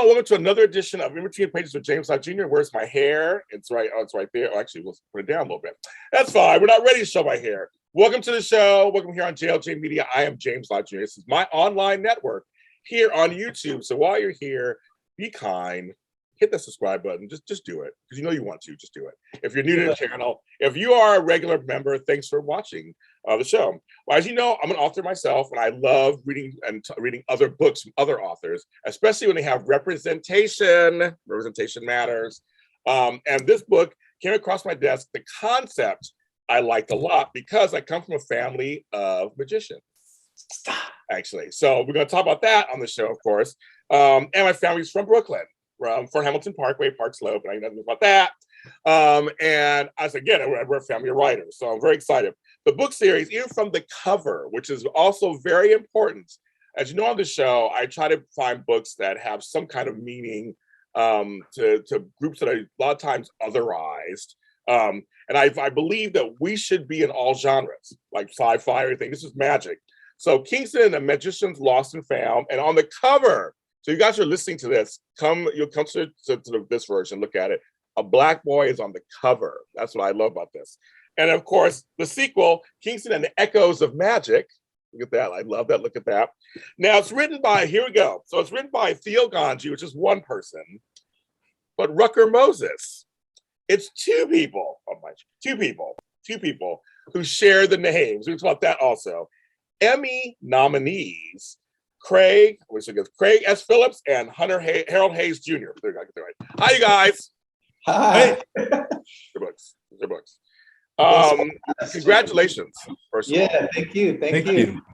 Welcome to another edition of In Between Pages with James Lott Jr. Where's my hair? It's right. Oh, it's right there. Oh, actually, we'll put it down a little bit. That's fine. We're not ready to show my hair. Welcome to the show. Welcome here on JLJ Media. I am James Lott Jr. This is my online network here on YouTube. So while you're here, be kind. Hit the subscribe button. Just do it because you know you want to. Just do it. If you're new to the channel, if you are a regular member, thanks for watching the show. Well, as you know, I'm an author myself, and I love reading and reading other books from other authors, especially when they have representation. Representation matters. And this book came across my desk. The concept I liked a lot because I come from a family of magicians. Actually, so we're going to talk about that on the show, of course. And my family's from Brooklyn. From Hamilton Parkway, Park Slope, and I know nothing about that. And as again, we're a family of writers, so I'm very excited. The book series, even from the cover, which is also very important. As you know on the show, I try to find books that have some kind of meaning to groups that are a lot of times otherized. And I believe that we should be in all genres, like sci-fi, everything. This is magic. So Kingston and the Magicians Lost and Found, and on the cover, so you guys are listening to this, you'll come to this version, look at it. A black boy is on the cover. That's what I love about this. And of course, the sequel, Kingston and the Echoes of Magic. Look at that, I love that, look at that. Now it's written by, here we go. So it's written by Theo Gangi, which is one person, but Rucker Moses. It's two people who share the names. We'll talk about that also. Emmy nominees, Craig S. Phillips and Harold Hayes Jr. There you go. Hi, you guys. Hi. Your books. Congratulations. First of all. Thank you.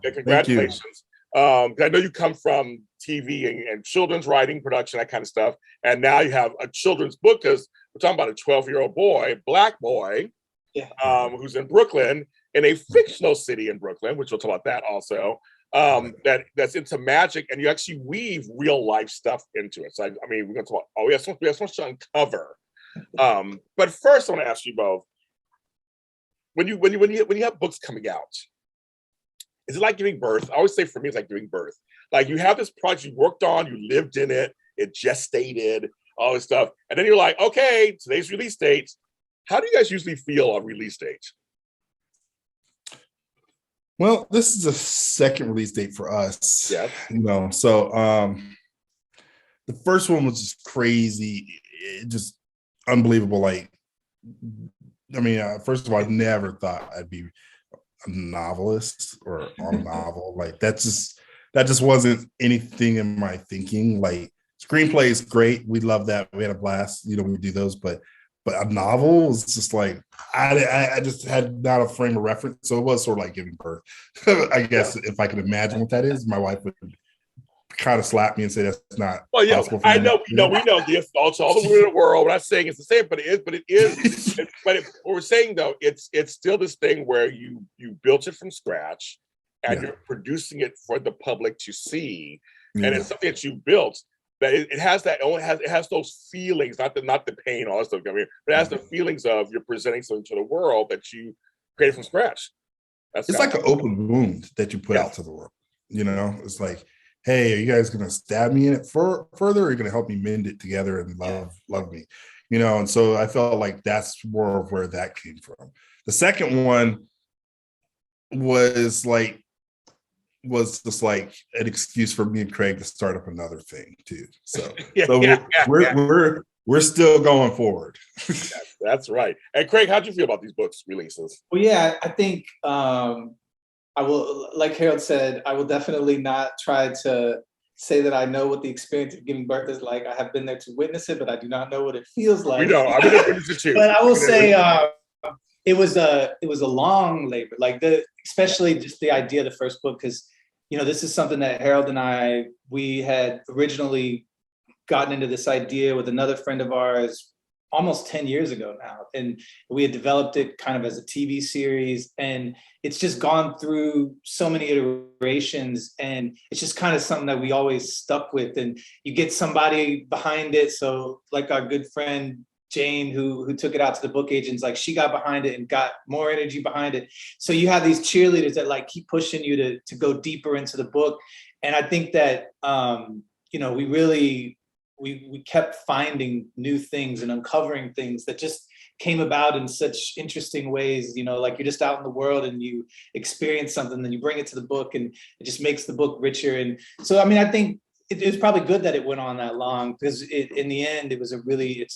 Yeah, congratulations. I know you come from TV and children's writing, production, that kind of stuff, and now you have a children's book because we're talking about a 12-year-old boy, black boy, who's in Brooklyn, in a fictional city in Brooklyn, which we'll talk about that also. That's into magic, and you actually weave real life stuff into it. So I mean, we're going to talk. We have so much to uncover. But first, I want to ask you both: when you have books coming out, is it like giving birth? I always say for me, it's like giving birth. Like you have this project you worked on, you lived in it, it gestated, all this stuff, and then you're like, okay, today's release date. How do you guys usually feel on release date? Well, this is a second release date for us. Yeah. So the first one was just crazy, just unbelievable. Like, I mean, first of all, I never thought I'd be a novelist or on a novel. Like that just wasn't anything in my thinking. Like screenplay is great. We love that. We had a blast, when we do those, but a novel was just like, I just had not a frame of reference. So it was sort of like giving birth. I guess if I could imagine what that is, my wife would kind of slap me and say that's not possible for me. We know the assaults all the women in the world. We're not saying it's the same, but it is. What we're saying though, it's still this thing where you built it from scratch and you're producing it for the public to see. And it's something that you built. That it has that. It has those feelings, not the pain, all that stuff. I mean, but it has the feelings of you're presenting something to the world that you created from scratch. It's like an open wound that you put out to the world. It's like, hey, are you guys going to stab me in it further, or are you going to help me mend it together and love me? And so I felt like that's more of where that came from. The second one was just like an excuse for me and Craig to start up another thing too. So we're still going forward. That's right. And Craig, how'd you feel about these books releases? Well, I think I will, like Harold said, I will definitely not try to say that I know what the experience of giving birth is like. I have been there to witness it, but I do not know what it feels like. We know. I'm going to witness it too. But I will say it was a long labor, especially just the idea of the first book, because this is something that Harold and we had originally gotten into this idea with another friend of ours almost 10 years ago now. And we had developed it kind of as a TV series, and it's just gone through so many iterations, and it's just kind of something that we always stuck with. And you get somebody behind it. So like our good friend, Jane, who took it out to the book agents, like she got behind it and got more energy behind it. So you have these cheerleaders that like keep pushing you to go deeper into the book. And I think that, we really we kept finding new things and uncovering things that just came about in such interesting ways. You know, like you're just out in the world and you experience something, then you bring it to the book, and it just makes the book richer. And so, I mean, I think it was probably good that it went on that long, because in the end, it was a really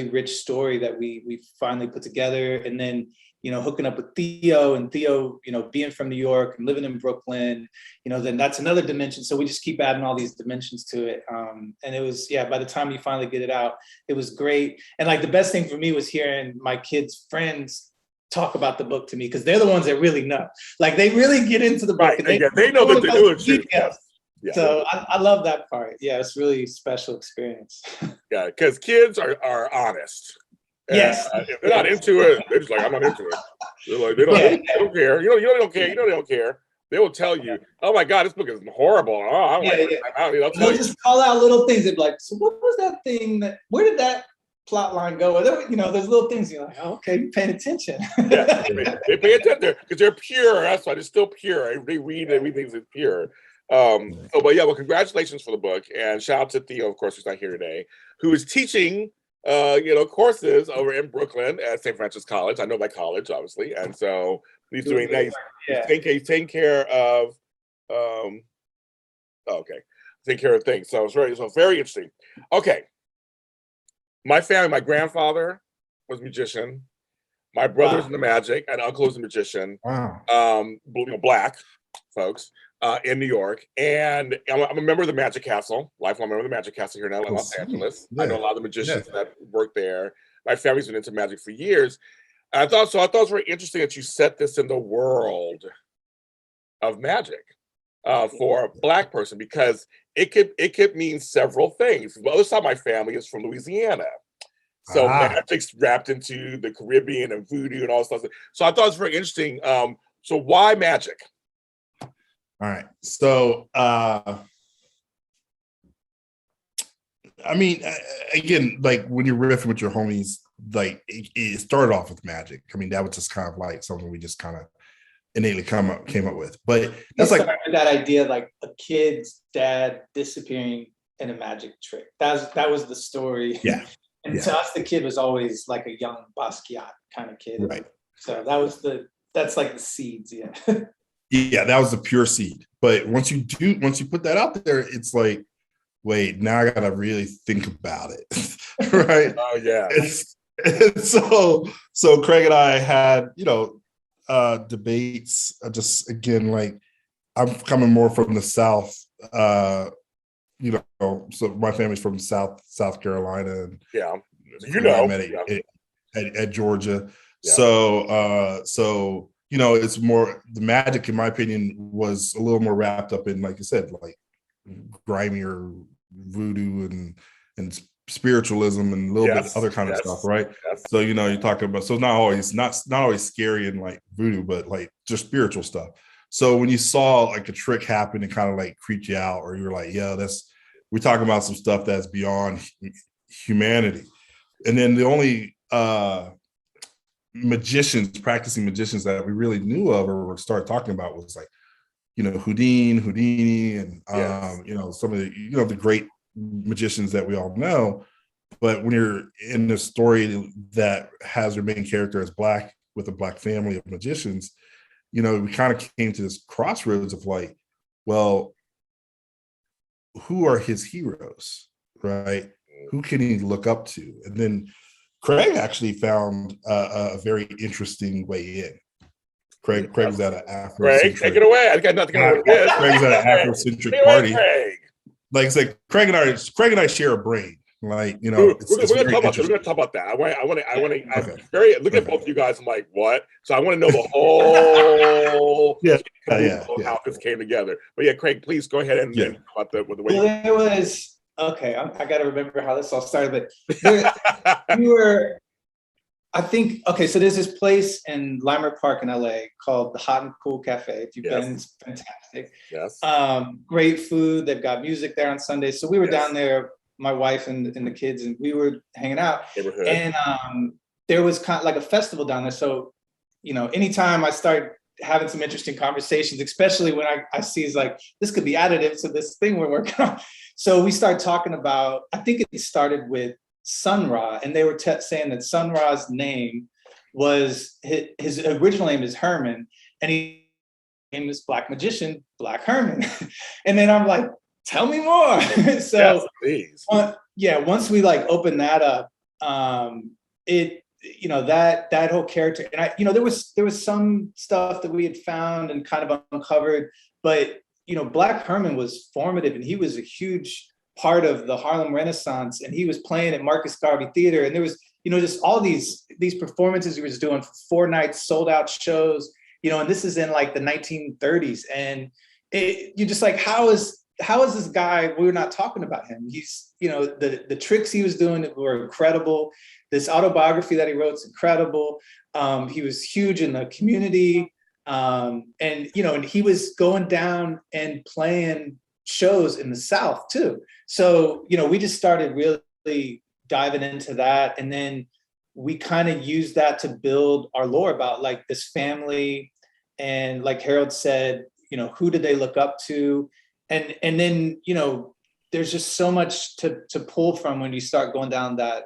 rich story that we finally put together. And then, you know, hooking up with Theo, and Theo, you know, being from New York and living in Brooklyn, you know, then that's another dimension. So we just keep adding all these dimensions to it. And it was, yeah, by the time you finally get it out, it was great. And like the best thing for me was hearing my kids' friends talk about the book to me, because they're the ones that really know. Like they really get into the book. Right. And they know that they're doing shit. Yeah. So I love that part. Yeah, it's really a special experience. Yeah, because kids are honest. And, yes. If they're not into it, they're just like, I'm not into it. They're like, they don't care. You know, they don't care. You know, they don't care. They will tell you, oh my God, this book is horrible. Oh, I don't like it. They'll just call out little things. They'd be like, so what was that thing where did that plot line go? Or you know, there's little things you're like, oh, okay, you're paying attention. Yeah, they pay attention because they're pure. That's why they're still pure. They read everything is pure. But yeah, well, congratulations for the book, and shout out to Theo, of course, who's not here today, who is teaching courses over in Brooklyn at St. Francis College. I know that college, obviously, and so he's doing that. He's taking care of taking care of things. So it's very interesting. Okay. My family, my grandfather was a magician. My brother's into magic, and uncle was a magician. Wow. Black folks. In New York, and I'm a member of the Magic Castle, lifelong member of the Magic Castle here in Los Angeles. Yeah. I know a lot of the magicians that work there. My family's been into magic for years. And I thought it was very interesting that you set this in the world of magic for a Black person, because it could mean several things. The other side of my family is from Louisiana. So magic's wrapped into the Caribbean and voodoo and all this stuff. So I thought it was very interesting. So why magic? All right. So, I mean, again, like when you're riffing with your homies, like it started off with magic. I mean, that was just kind of like something we just kind of innately came up with. But that's like that idea, like a kid's dad disappearing in a magic trick. That was the story. Yeah. And to us, the kid was always like a young Basquiat kind of kid. Right. So that's like the seeds. Yeah. Yeah, that was the pure seed. But once you put that out there, it's like, wait, now I gotta really think about it. Right? Oh yeah. And so Craig and I had, debates. Just again, like I'm coming more from the South, so my family's from South Carolina, and I met at Georgia. Yeah. So it's more, the magic, in my opinion, was a little more wrapped up in, like you said, like grimier voodoo and spiritualism and a little bit other kind of stuff, right? Yes. So you're talking about, so it's not always scary and like voodoo, but like just spiritual stuff. So when you saw like a trick happen and kind of like creeped you out, or you're like, yeah, we're talking about some stuff that's beyond humanity. And then the only practicing magicians that we really knew of or started talking about was like, Houdini and some of the the great magicians that we all know. But when you're in a story that has your main character as Black with a Black family of magicians, we kind of came to this crossroads of like, well, who are his heroes, right? Who can he look up to? And then Craig actually found a very interesting way in. Craig's at an Afrocentric. Craig, take it away. I got nothing to do with this. Craig's at an Afrocentric party. Like it's like Craig and I share a brain. Like we're gonna talk about that. I want to. Very looking at both of you guys. I'm like, what? So I want to know the whole how this came together. But yeah, Craig, please go ahead and talk about the way. Well, there was. Okay, I got to remember how this all started, but so there's this place in Lima Park in LA called the Hot and Cool Cafe. If you've been, it's fantastic. Yes. Great food. They've got music there on Sundays. So we were down there, my wife and the kids, and we were hanging out. And there was kind of like a festival down there. So, anytime I start having some interesting conversations, especially when I see it's like, this could be additive to this thing we're working on. So we start talking about, I think it started with Sun Ra, and they were saying that Sun Ra's name was, his original name is Herman, and he named this black magician Black Herman. And then I'm like, tell me more. So yes, once we like opened that up, it, you know, that whole character, and I, you know, there was some stuff that we had found and kind of uncovered, but you know, Black Herman was formative, and he was a huge part of the Harlem Renaissance, and he was playing at Marcus Garvey Theater, and there was, you know, just all these performances he was doing for 4 nights, sold out shows, you know, and this is in like the 1930s, and you're just like, how is this guy, we're not talking about him? He's, you know, the tricks he was doing were incredible. This autobiography that he wrote is incredible. He was huge in the community. And, you know, and he was going down and playing shows in the South too. So, you know, we just started really diving into that. And then we kind of used that to build our lore about like this family. And like Harold said, you know, who did they look up to? And then, you know, there's just so much to pull from when you start going down that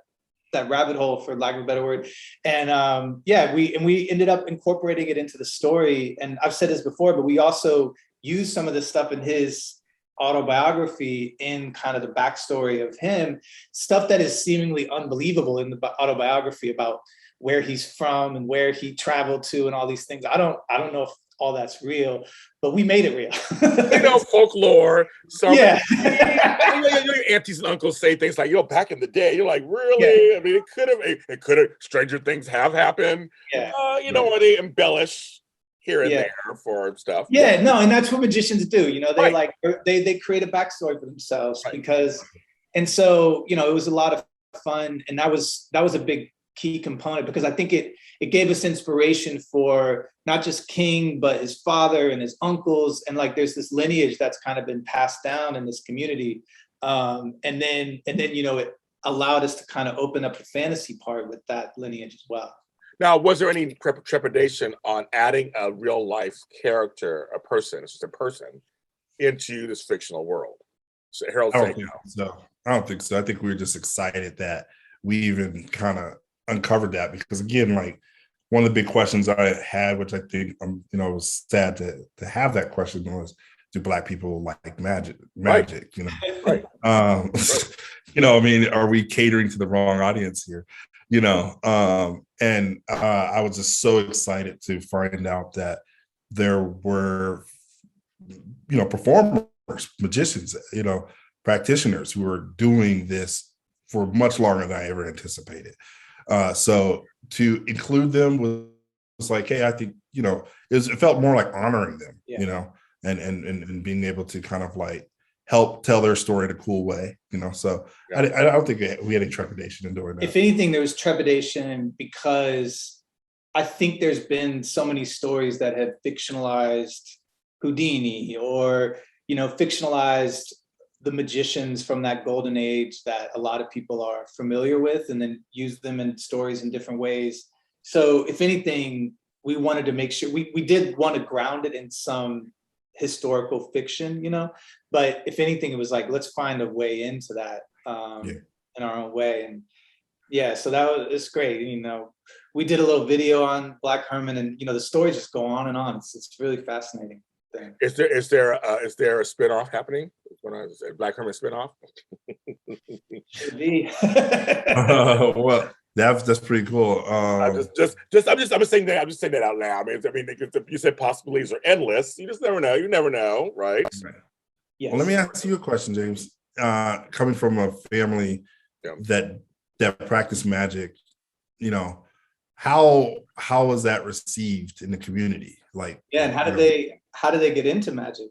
rabbit hole, for lack of a better word. And we ended up incorporating it into the story. And I've said this before, but we also used some of this stuff in his autobiography in kind of the backstory of him, stuff that is seemingly unbelievable in the autobiography about where he's from and where he traveled to and all these things. I don't know if all that's real, but we made it real. You know, folklore. Yeah. Your aunties and uncles say things like, "Yo, back in the day," you're like, really? Yeah. I mean, it could have, stranger things have happened. Yeah. You know, where they embellish here and there for stuff. Yeah, no, and that's what magicians do. You know, they like they create a backstory for themselves because, and so, you know, it was a lot of fun, and that was a big key component, because I think it gave us inspiration for not just King, but his father and his uncles. And like, there's this lineage that's kind of been passed down in this community. And then, you know, it allowed us to kind of open up the fantasy part with that lineage as well. Now, was there any trepidation on adding a real life character, a person, it's just a person, into this fictional world? So Harold, I don't think so. I think we were just excited that we even kind of uncovered that, because again, like, one of the big questions I had, which I think you know, was sad to have that question, was, do Black people like magic? You know, you know, I mean, are we catering to the wrong audience here? You know, and I was just so excited to find out that there were, you know, performers, magicians, you know, practitioners who were doing this for much longer than I ever anticipated. So to include them was like, hey, I think, you know, it felt more like honoring them, you know, and being able to kind of like help tell their story in a cool way, you know. So I don't think we had any trepidation in doing that. If anything, there was trepidation because I think there's been so many stories that have fictionalized Houdini, or, you know, fictionalized the magicians from that golden age that a lot of people are familiar with, and then use them in stories in different ways. So if anything, we wanted to make sure we did want to ground it in some historical fiction, you know, but if anything, it was like, let's find a way into that in our own way. And so it's great. You know, we did a little video on Black Herman, and, you know, the stories just go on and on. It's really fascinating thing. Is there a spinoff happening? A Black Herman spinoff? Should be. Well, that's pretty cool. I'm just saying that. I'm just saying that out loud. I mean, you said possibilities are endless. You just never know. You never know, right? Yes. Well, let me ask you a question, James. Coming from a family that practiced magic, you know, how was that received in the community? Like, and how did they get into magic?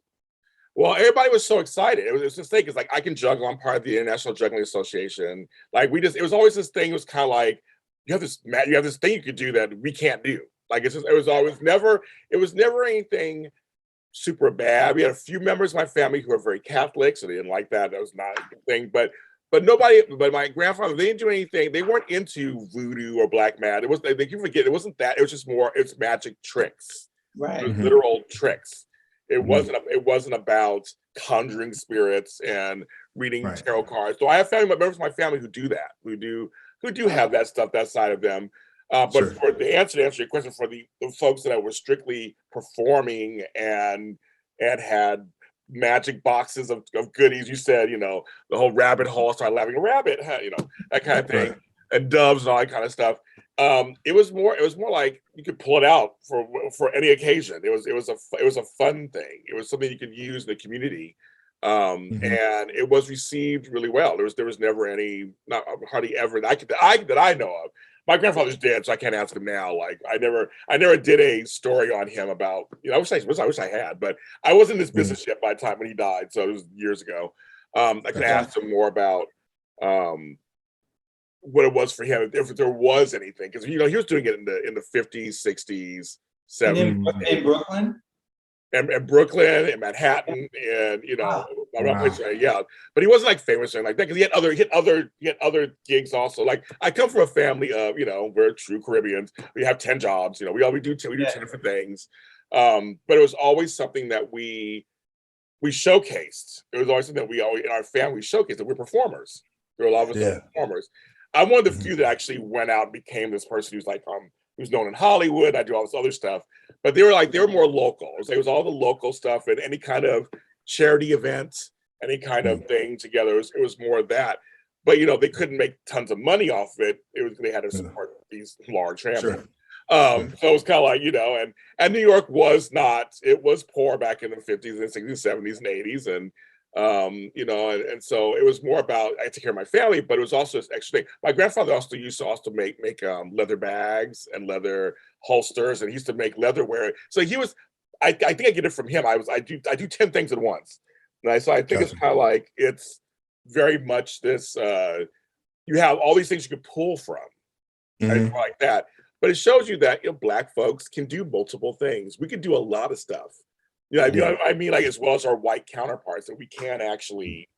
Well, everybody was so excited. It was this thing. It's like, I can juggle. I'm part of the International Juggling Association. Like, it was always this thing. It was kind of like, you have this thing you could do that we can't do. Like, it was never anything super bad. We had a few members of my family who are very Catholic, so they didn't like that. That was not a good thing. But my grandfather, they didn't do anything. They weren't into voodoo or black magic. You forget, it wasn't that. It was just more, it's magic tricks. Right. It was literal tricks. It wasn't about conjuring spirits and reading tarot cards. So I have family members of my family who do that, who do have that stuff, that side of them. But for the answer to answer your question, for the folks that were strictly performing and had magic boxes of goodies, you said, the whole rabbit hole, started laughing, a rabbit, that kind of thing, and doves and all that kind of stuff. It was more like you could pull it out for any occasion. It was a fun thing. It was something you could use in the community. And it was received really well. There was never any, not hardly ever that I know of. My grandfather's dead, so I can't ask him now. Like I never did a story on him about, I wish I had, but I wasn't in this business yet by the time when he died. So it was years ago. I could ask him more about what it was for him, if there was anything, because he was doing it in the 50s, 60s, 70s, in Brooklyn. And Brooklyn and Manhattan and but he wasn't like famous or anything like that, because he had other gigs also. Like I come from a family of we're true Caribbeans. We have 10 jobs. We do 10 different things. But it was always something that we showcased. It was always something that we always in our family showcased, that we're performers. There were a lot of us performers. I'm one of the few that actually went out and became this person who's like who's known in Hollywood. I do all this other stuff. But they were more local. It was all the local stuff and any kind of charity events, any kind of thing together. It was more of that. But they couldn't make tons of money off of it. They had to support these large families. So it was kind of like, and New York was poor back in the 50s and 60s, 70s, and 80s. And and so it was more about, I take care of my family, but it was also this extra thing. My grandfather also used to make leather bags and leather holsters, and he used to make leatherware. So he was, I think I get it from him. I do 10 things at once. Right? So I think it's kind of like, it's very much this, you have all these things you can pull from, and like that. But it shows you that Black folks can do multiple things. We can do a lot of stuff. I mean, like, as well as our white counterparts, that we can actually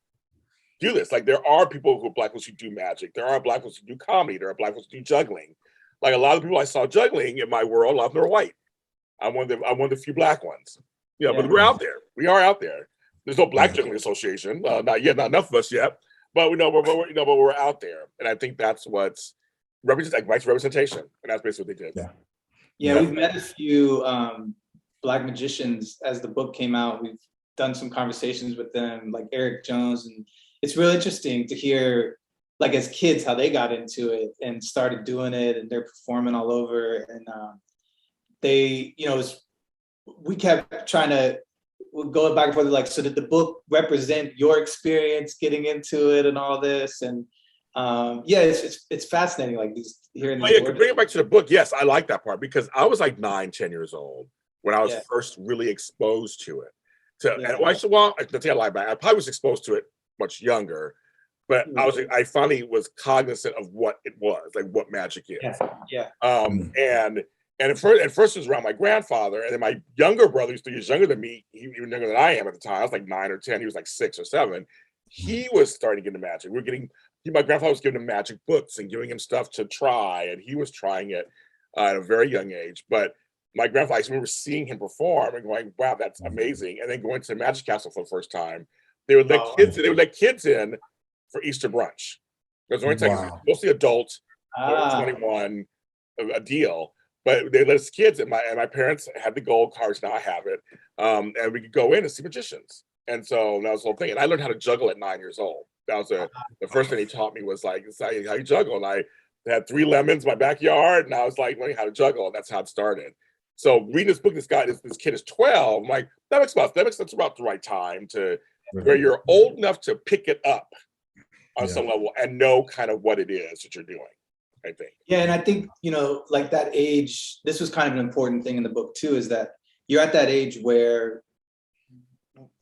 do this. Like, there are Black folks who do magic. There are Black folks who do comedy. There are Black folks who do juggling. Like, a lot of people I saw juggling in my world, a lot of them are white. I'm one of the few Black ones. But we're out there. We are out there. There's no Black Juggling Association. Not yet. Not enough of us yet. But we're out there. And I think that's what's representation. And that's basically what they did. Yeah, we've met a few Black magicians as the book came out. We've done some conversations with them, like Eric Jones, and it's really interesting to hear, like, as kids, how they got into it and started doing it, and they're performing all over. And they, we kept trying to go back and forth, like, so did the book represent your experience getting into it and all this? And it's fascinating, like hearing. To bring it back to the book, yes, I like that part, because I was like 9-10 years old when I was first really exposed to it. Let's say I lie back. I probably was exposed to it much younger, but I finally was cognizant of what it was, like what magic is. And at first it was around my grandfather, and then my younger brother, who's 3 years younger than me, even younger than I am at the time. I was like 9 or 10. He was like 6 or 7. He was starting to get into magic. My grandfather was giving him magic books and giving him stuff to try, and he was trying it at a very young age. But my grandfather, I remember seeing him perform and going, "Wow, that's amazing!" And then going to the Magic Castle for the first time. They would let kids in for Easter brunch. There's only mostly adults, 21, a deal. But they let us kids, and my parents had the gold cards. Now I have it, and we could go in and see magicians. And so that was the whole thing. And I learned how to juggle at 9 years old. That was the first thing he taught me, was like, how you juggle. And I had 3 lemons in my backyard, and I was like learning how to juggle, and that's how it started. So reading this book, this kid is 12. I'm like, that makes sense, about the right time to where you're old enough to pick it up on some level and know kind of what it is that you're doing, I think. Yeah, and I think, like that age, this was kind of an important thing in the book too, is that you're at that age where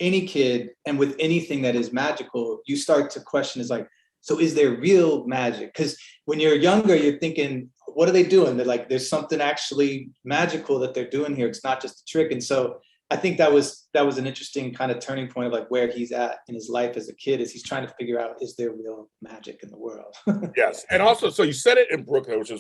any kid, and with anything that is magical, you start to question, is like, so is there real magic? Because when you're younger, you're thinking, what are they doing? They're like, there's something actually magical that they're doing here. It's not just a trick. And so I think that was an interesting kind of turning point of like where he's at in his life as a kid, is he's trying to figure out, is there real magic in the world? Yes, and also, so you said it in Brooklyn, which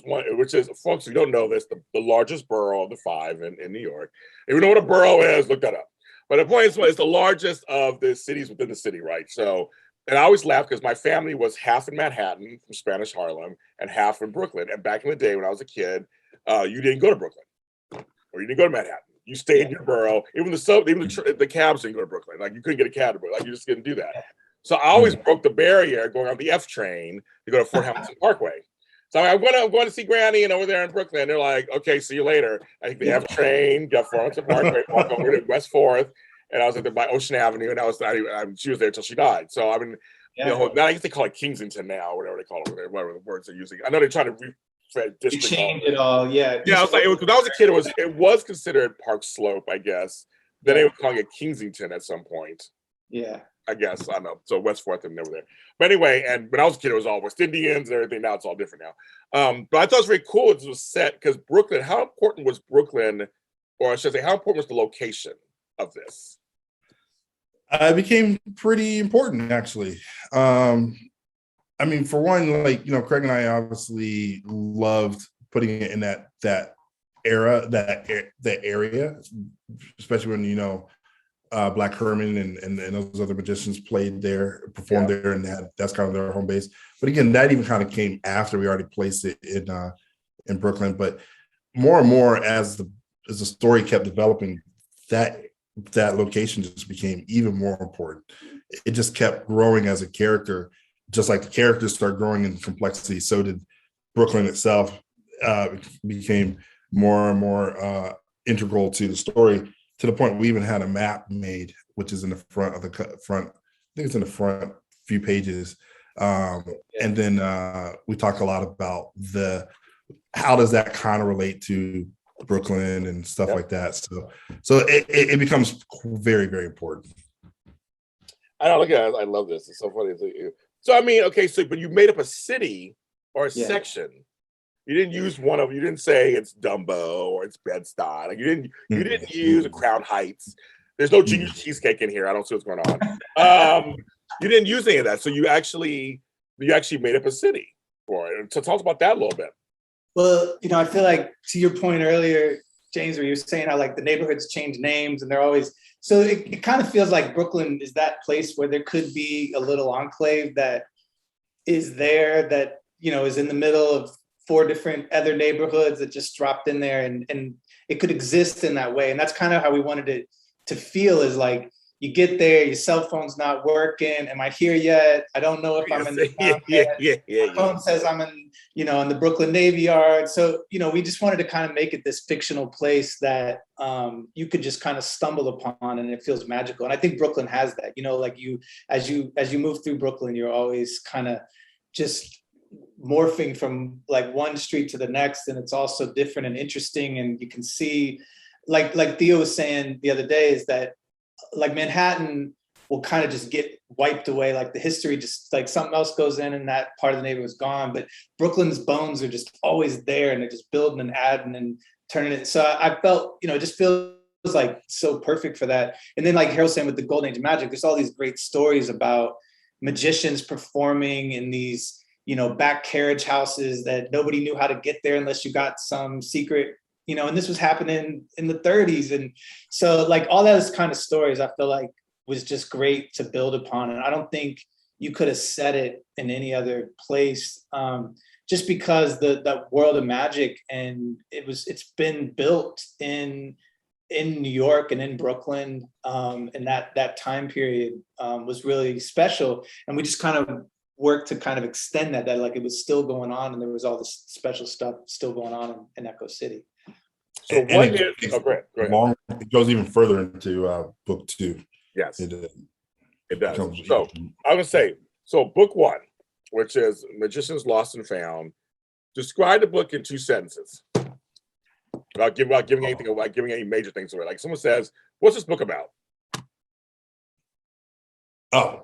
is folks who don't know this, the largest borough of the five in New York. If you know what a borough is, look that up. But the point is, it's the largest of the cities within the city, right? So, and I always laugh because my family was half in Manhattan from Spanish Harlem and half in Brooklyn. And back in the day when I was a kid, you didn't go to Brooklyn or you didn't go to Manhattan. You stayed in your borough. Even the cabs didn't go to Brooklyn. Like you couldn't get a cab to Brooklyn. Like you just couldn't do that. So I always broke the barrier going on the F train to go to Fort Hamilton Parkway. So I'm going to see Granny and over there in Brooklyn. They're like, okay, see you later. I think the F train, got Fort Hamilton Parkway, walk over to West Fourth, and I was by Ocean Avenue, and she was there till she died. So I mean, now I guess they call it Kingston now, whatever they call it over there, whatever the words they're using. I know they're trying to You changed it all, yeah. Yeah, I was like, when I was a kid, it was considered Park Slope, I guess. Then they were calling it Kingston at some point. Yeah. I guess, I don't know. So West Fourth and over there. But anyway, and when I was a kid, it was all West Indians and everything. Now it's all different now. But I thought it was very cool. It was set because Brooklyn, how important was Brooklyn, or I should say, how important was the location of this? It became pretty important, actually. I mean, for one, like, Craig and I obviously loved putting it in that era, that area, especially when, Black Herman and those other magicians played there, performed there, and that's kind of their home base. But again, that even kind of came after we already placed it in Brooklyn. But more and more as the story kept developing, that location just became even more important. It just kept growing as a character, just like the characters started growing in complexity. So did Brooklyn itself. Became more and more integral to the story, to the point we even had a map made, which is in the front of the front. I think it's in the front few pages. And then we talk a lot about how does that kind of relate to Brooklyn and stuff like that. So it becomes very, very important. I don't look at it. I love this. It's so funny. So I mean, okay, but you made up a city or a section. You didn't use you didn't say it's Dumbo or it's Bed-Stuy. Like you didn't use Crown Heights. There's no Junior Cheesecake in here. I don't see what's going on. You didn't use any of that. So you actually made up a city for it. So tell us about that a little bit. Well, I feel like, to your point earlier, James, where you're saying how like the neighborhoods change names and they're always, so it kind of feels like Brooklyn is that place where there could be a little enclave that is there, that, is in the middle of 4 different other neighborhoods that just dropped in there, and it could exist in that way. And that's kind of how we wanted it to feel, is like, you get there, your cell phone's not working. Am I here yet? I don't know if I'm in the town yet. My phone says I'm in, in the Brooklyn Navy Yard. So, we just wanted to kind of make it this fictional place that you could just kind of stumble upon, and it feels magical. And I think Brooklyn has that, like as you move through Brooklyn, you're always kind of just morphing from like one street to the next, and it's also different and interesting. And you can see, like Theo was saying the other day, is that like Manhattan will kind of just get wiped away. Like the history, just like something else goes in and that part of the neighborhood is gone. But Brooklyn's bones are just always there, and they're just building and adding and turning it. So I felt, it just feels like so perfect for that. And then like Harold's saying with the Golden Age of Magic, there's all these great stories about magicians performing in these, back carriage houses that nobody knew how to get there unless you got some secret, and this was happening in the 30s. And so like all those kind of stories, I feel like was just great to build upon. And I don't think you could have said it in any other place, just because the world of magic, and it's been built in New York and in Brooklyn, and that time period was really special. And we just kind of worked to kind of extend that like it was still going on, and there was all this special stuff still going on in Echo City. So it goes even further into book 2. Yes, it does. So I would say, book 1, which is Magicians Lost and Found. Describe the book in 2 sentences. Without giving anything away, giving any major things away. Like someone says, "What's this book about?" Oh,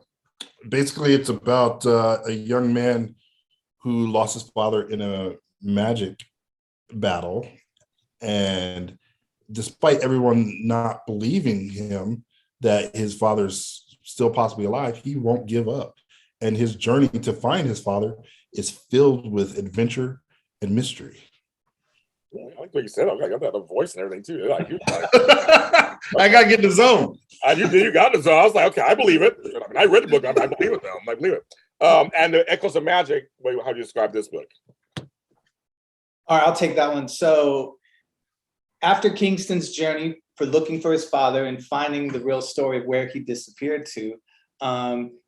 basically, it's about a young man who lost his father in a magic battle, and despite everyone not believing him that his father's still possibly alive, he won't give up. And his journey to find his father is filled with adventure and mystery. Yeah, I like what you said. I got that voice and everything too. Like, I gotta get in the zone. You got it. So I was like, okay, I believe it. I mean, I read the book. I believe it though. I believe it. And the Echoes of Magic. Wait, how do you describe this book? All right, I'll take that one. So after Kingston's journey for looking for his father and finding the real story of where he disappeared to,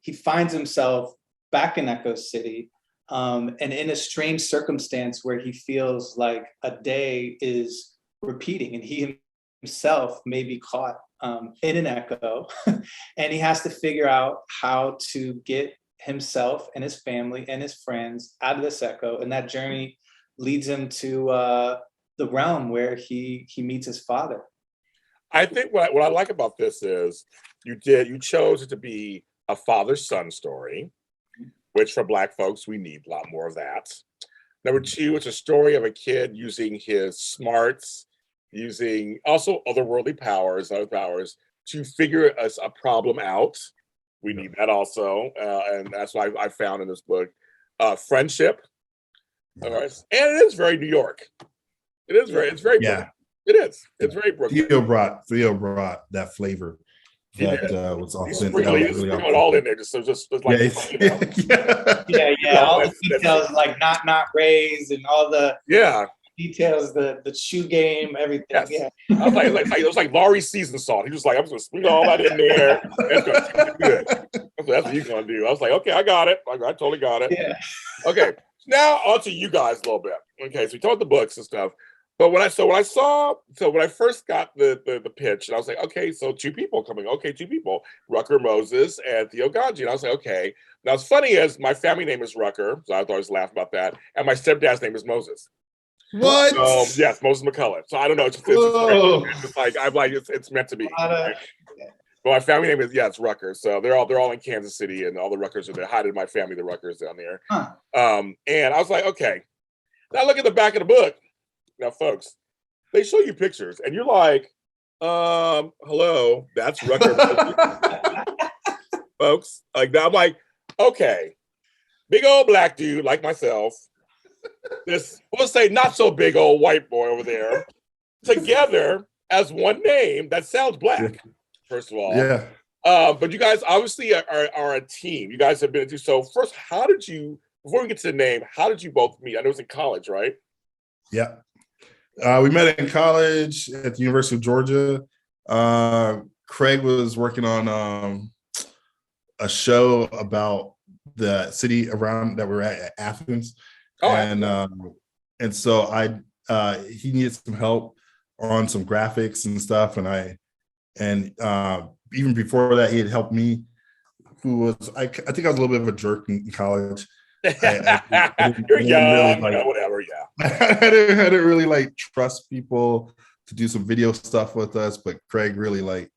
he finds himself back in Echo City, and in a strange circumstance where he feels like a day is repeating and he himself may be caught in an echo. And he has to figure out how to get himself and his family and his friends out of this echo. And that journey leads him to the realm where he meets his father. I think what I like about this is you chose it to be a father-son story, which for Black folks, we need a lot more of that. Number two, it's a story of a kid using his smarts, using also otherworldly powers, other powers, to figure a problem out. We need that also, and that's what I found in this book. Friendship, and it is very New York. It's very Brooklyn. It is. It's very Brooklyn. Theo brought that flavor. That was authentic. Really all in there, just like all the details, like not raised and all the details, the shoe game, everything. Yes. Yeah, I was like it was like Laurie's season salt. He was like, I'm just gonna sprinkle all that in there. That's gonna taste good. That's what he's gonna do. I was like, okay, I got it. I totally got it. Yeah. Okay, now on to you guys a little bit. Okay, so we talked the books and stuff. But when I first got the pitch, and I was like, okay, so two people coming. Okay, two people, Rucker Moses and Theo Gangi. And I was like, okay. Now, what's funny is my family name is Rucker, so I always laugh about that. And my stepdad's name is Moses. What? So, yes, Moses McCullough. So I don't know. It's meant to be. Right? But my family name is it's Rucker. So they're all in Kansas City, and all the Ruckers are there. Hi to my family, the Ruckers down there. Huh. And I was like, okay. Now look at the back of the book. Now, folks, they show you pictures, and you're like, hello, that's Rucker. Folks, like now I'm like, okay, big old Black dude like myself, this, we'll say not so big old white boy over there, together as one name that sounds Black, first of all. Yeah. But you guys obviously are a team. You guys have been into, so first, before we get to the name, how did you both meet? I know it was in college, right? Yeah. We met in college at the University of Georgia. Craig was working on a show about the city around that we're at Athens. And so he needed some help on some graphics and stuff. And even before that, he had helped me, I think I was a little bit of a jerk in college. You're young, whatever. Yeah, I didn't really trust people to do some video stuff with us, but Craig really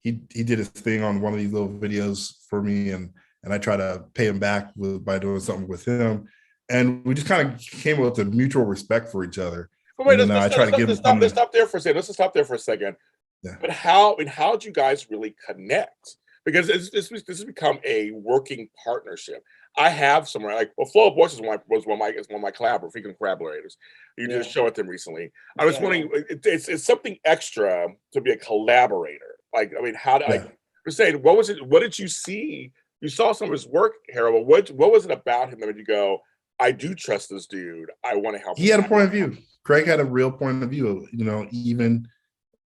he did his thing on one of these little videos for me, and I try to pay him back by doing something with him, and we just kind of came with a mutual respect for each other. But wait, let's stop there for a second. Yeah. But how'd you guys really connect? Because this has become a working partnership. I have somewhere Flow of Voices was one of my collaborators. You did a show with them recently. I was wondering, it's something extra to be a collaborator. You're saying, what was it? What did you see? You saw some of his work, Harold. What was it about him that made you go, I do trust this dude. I want to help him. He had a point of view. Craig had a real point of view, even,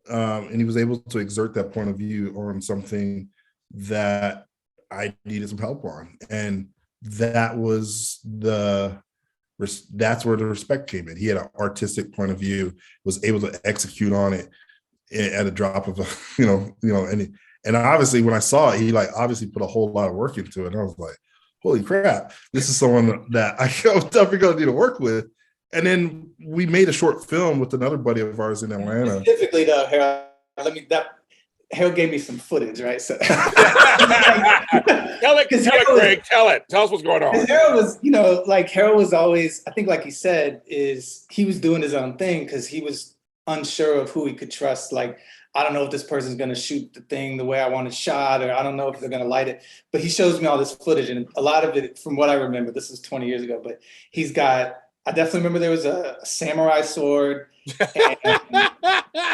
and he was able to exert that point of view on something that I needed some help on. And that's where the respect came in. He had an artistic point of view, was able to execute on it at a drop of and obviously when I saw it, he obviously put a whole lot of work into it. And I was like, holy crap, this is someone that I'm definitely going to need to work with. And then we made a short film with another buddy of ours in Atlanta. Specifically though, Harold gave me some footage, right? So tell it, Craig. Tell us what's going on. Harold was, Harold was always, I think, like he said, he was doing his own thing because he was unsure of who he could trust. Like, I don't know if this person's going to shoot the thing the way I want it shot, or I don't know if they're going to light it. But he shows me all this footage, and a lot of it, from what I remember, this is 20 years ago, but he's got, I definitely remember there was a samurai sword, and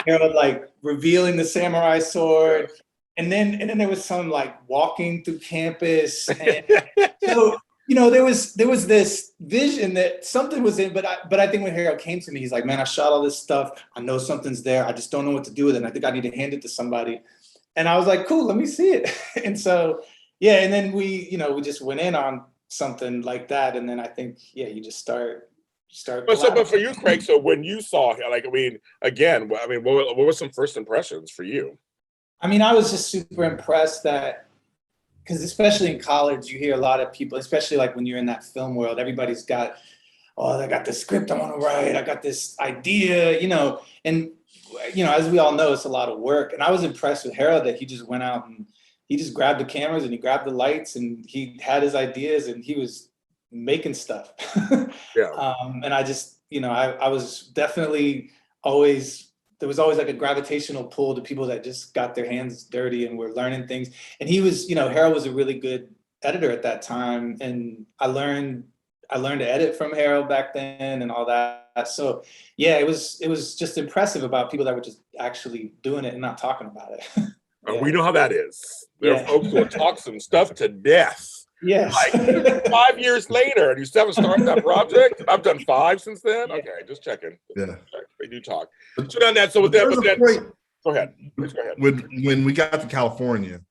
Harold like revealing the samurai sword. And then there was some like walking through campus. And so, there was this vision that something was in, but I think when Harold came to me, he's like, man, I shot all this stuff. I know something's there. I just don't know what to do with it. And I think I need to hand it to somebody. And I was like, cool, let me see it. And so, yeah. And then we just went in on something like that. And then I think, yeah, you just start. But for you, Craig, so when you saw, like, what were some first impressions for you? I mean, I was just super impressed because especially in college, you hear a lot of people, especially like when you're in that film world, everybody's got, I got this script I want to write, I got this idea, and, as we all know, it's a lot of work. And I was impressed with Harold that he just went out and he just grabbed the cameras and he grabbed the lights and he had his ideas and he was making stuff. Yeah. And I just, I was definitely there was always like a gravitational pull to people that just got their hands dirty and were learning things. And he was, Harold was a really good editor at that time. And I learned to edit from Harold back then and all that. So yeah, it was just impressive about people that were just actually doing it and not talking about it. Yeah. We know how that is. There are folks who will talk some stuff to death. Yes. Like 5 years later, and you still haven't started that project? I've done 5 since then. Yeah. Okay, just checking. Yeah. They do talk. So then go ahead. Please go ahead. When we got to California,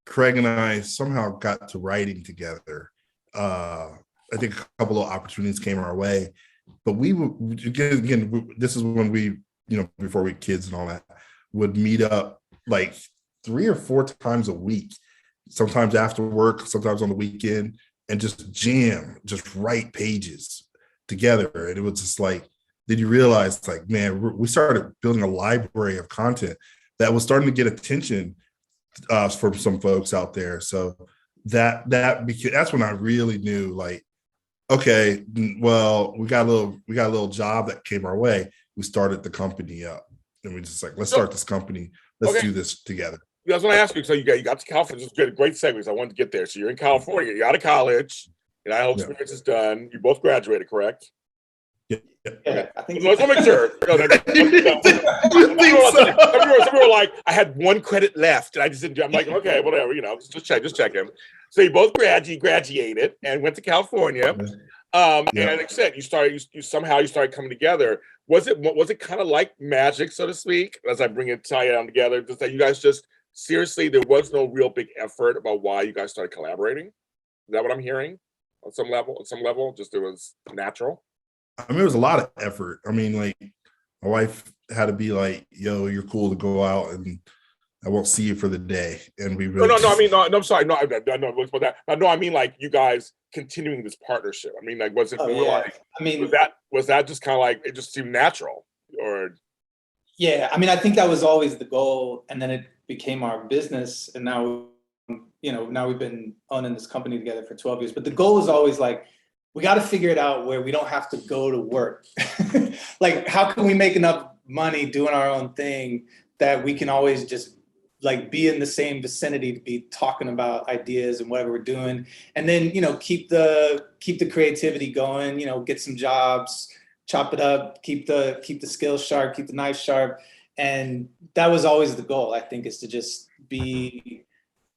Craig and I somehow got to writing together. I think a couple of opportunities came our way, but we would, again, this is when we, before we kids and all that, would meet up like 3 or 4 times a week. Sometimes after work, sometimes on the weekend, and just write pages together. And it was just like, then you realize, like, man, we started building a library of content that was starting to get attention from some folks out there. So that's when I really knew, like, okay, well, we got a little job that came our way. We started the company up, and we just like, let's start this company. Let's do this together. That's what I asked you. So you got to California. This is great segues. I wanted to get there. So you're in California. You're out of college. Your IL experience is done. You both graduated, correct? Yeah. Okay. I think let's make sure. Some people were like, I had 1 credit left, and I just didn't. I'm like, okay, whatever. Just checking. So you both graduated and went to California. And like I said, you started coming together. Was it kind of like magic, so to speak? As I tie it down together, just that you guys just. Seriously, there was no real big effort about why you guys started collaborating. Is that what I'm hearing? On some level, just it was natural. I mean, there was a lot of effort. I mean, like, my wife had to be like, "Yo, you're cool to go out, and I won't see you for the day." And we really I'm sorry. No, about that. No, I mean, like, you guys continuing this partnership. I mean, like, was it more like? I mean, was that just kind of like it just seemed natural, or? Yeah, I mean, I think that was always the goal, and then it became our business, and now we've been owning this company together for 12 years. But the goal is always like, we got to figure it out where we don't have to go to work. Like, how can we make enough money doing our own thing that we can always just like be in the same vicinity to be talking about ideas and whatever we're doing, and then keep the creativity going. Get some jobs, chop it up, keep the skills sharp, keep the knife sharp. And that was always the goal, I think, is to just be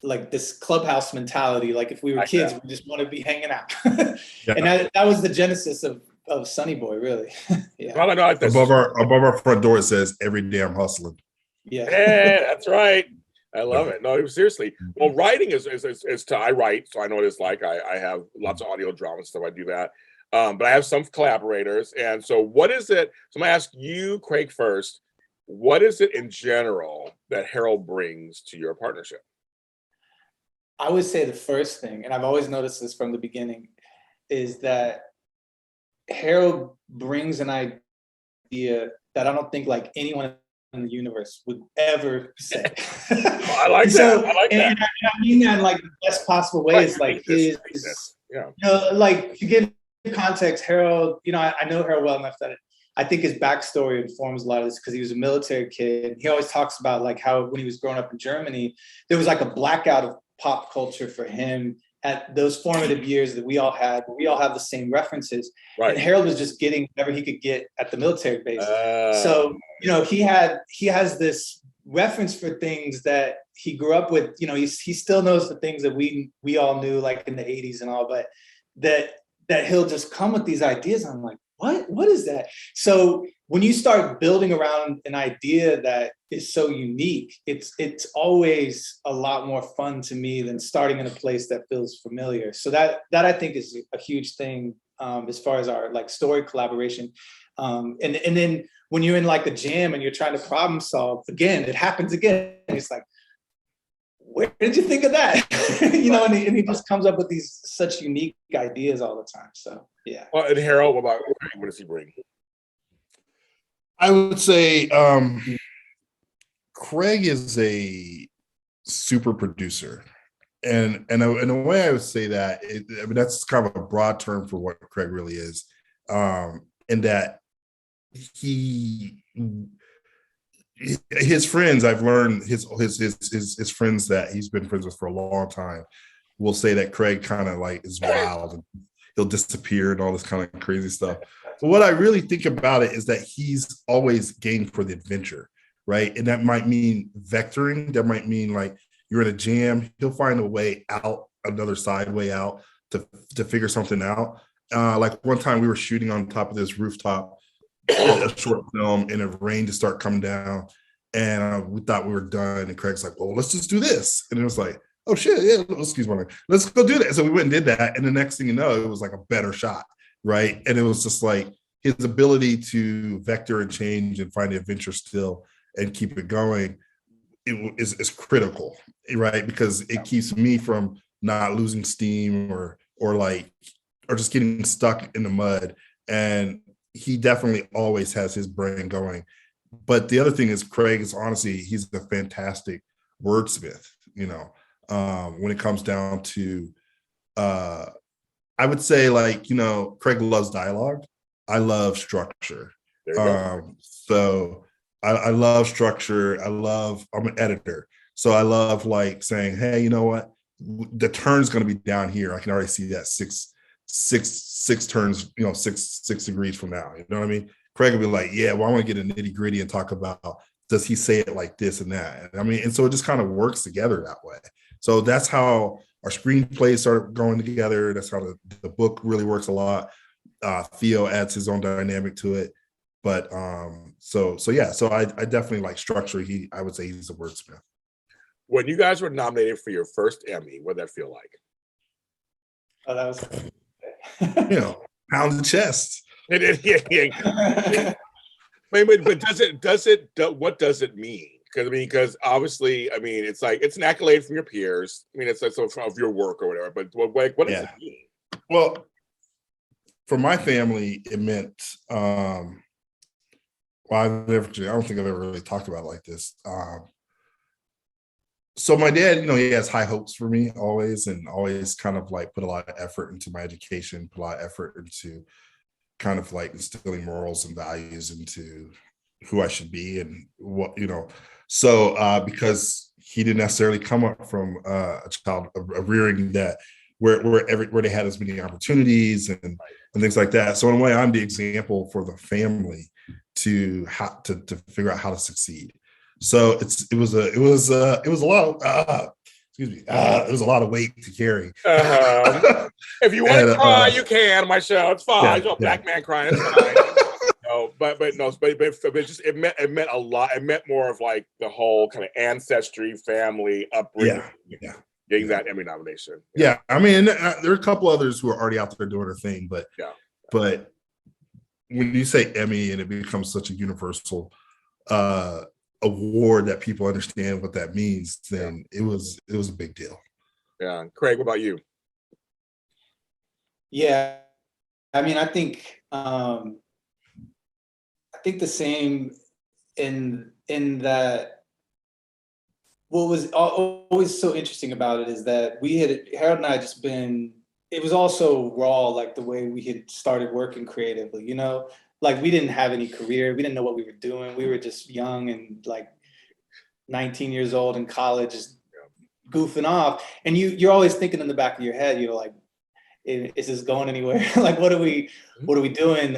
like this clubhouse mentality. Like, if we were kids, we just want to be hanging out. And that was the genesis of Sunny Boy, really. Yeah. Well, I know above our front door, it says, "Every day I'm hustling." Yeah, that's right. I love it. No, seriously. Well, writing is I write, so I know what it's like. I have lots of audio drama and stuff. I do that. But I have some collaborators. And so what is it? So I'm going to ask you, Craig, first. What is it in general that Harold brings to your partnership? I would say the first thing, and I've always noticed this from the beginning, is that Harold brings an idea that I don't think like anyone in the universe would ever say. I like that. And I mean that in like the best possible way. Is like like, to give context, Harold, I know Harold well enough that I think his backstory informs a lot of this because he was a military kid. He always talks about like how when he was growing up in Germany, there was like a blackout of pop culture for him at those formative years that we all had. We all have the same references. Right. And Harold was just getting whatever he could get at the military base. So, you know, he has this reference for things that he grew up with. You know, he still knows the things that we all knew like in the 80s and all, but that he'll just come with these ideas. I'm like, what is that? So when you start building around an idea that is so unique, it's always a lot more fun to me than starting in a place that feels familiar. So that I think is a huge thing as far as our like story collaboration. And then when you're in like a jam and you're trying to problem solve, again, it happens again. It's like, where did you think of that? You know, and he just comes up with these such unique ideas all the time. So yeah. Well, and Harold, what does he bring? I would say Craig is a super producer. And in a way I would say that, I mean, that's kind of a broad term for what Craig really is. In that his friends, I've learned his friends that he's been friends with for a long time will say that Craig kind of like is wild and he'll disappear and all this kind of crazy stuff. So what I really think about it is that he's always game for the adventure, right? And that might mean vectoring. That might mean like you're in a jam, he'll find a way out, another side way out to figure something out. Like one time we were shooting on top of this rooftop, a short film, and it rained to start coming down, and we thought we were done. And Craig's like, "Well, let's just do this," and it was like, "Oh shit, yeah, excuse me, let's go do that." So we went and did that, and the next thing you know, it was like a better shot, right? And it was just like his ability to vector and change and find the adventure still and keep it going is critical, right? Because it keeps me from not losing steam or just getting stuck in the mud. And he definitely always has his brain going. But the other thing is Craig is honestly, he's a fantastic wordsmith, you know, when it comes down to, I would say like, you know, Craig loves dialogue. I love structure. So I love structure. I'm an editor. So I love like saying, hey, you know what? The turn's going to be down here. I can already see that six turns, you know, six degrees from now. You know what I mean? Craig will be like, yeah, well, I want to get a nitty gritty and talk about, does he say it like this and that? And I mean, and so it just kind of works together that way. So that's how our screenplays started going together. That's how the book really works a lot. Theo adds his own dynamic to it. But so I definitely like structure. I would say he's a wordsmith. When you guys were nominated for your first Emmy, what did that feel like? Oh, that was you know, pound the chest. But what does it mean? Because obviously, I mean, it's like it's an accolade from your peers. I mean, it's like of your work or whatever. But what does it mean? Well, for my family, it meant. Well, I don't think I've ever really talked about it like this. So my dad, you know, he has high hopes for me always, and always kind of like put a lot of effort into my education, put a lot of effort into kind of like instilling morals and values into who I should be and what, you know. So because he didn't necessarily come up from a rearing that where they had as many opportunities and things like that. So in a way, I'm the example for the family to figure out how to succeed. So it was a lot of it was a lot of weight to carry. If you want to cry, you can. My show, it's fine. Yeah, black man crying, it's fine. But it meant a lot. It meant more of like the whole kind of ancestry, family upbringing. Getting that Emmy nomination. Yeah, I mean, there are a couple others who are already out there doing their thing, but when you say Emmy and it becomes such a universal award that people understand what that means, then it was a big deal. Yeah. Craig, what about you? Yeah, I mean, I think the same in that. What was always so interesting about it is that Harold and I had just been, it was also raw, like the way we had started working creatively, you know? like we didn't have any career. We didn't know what we were doing. We were just young and like 19 years old in college, just goofing off. And you're always thinking in the back of your head, you're like, is this going anywhere? Like, what are we doing?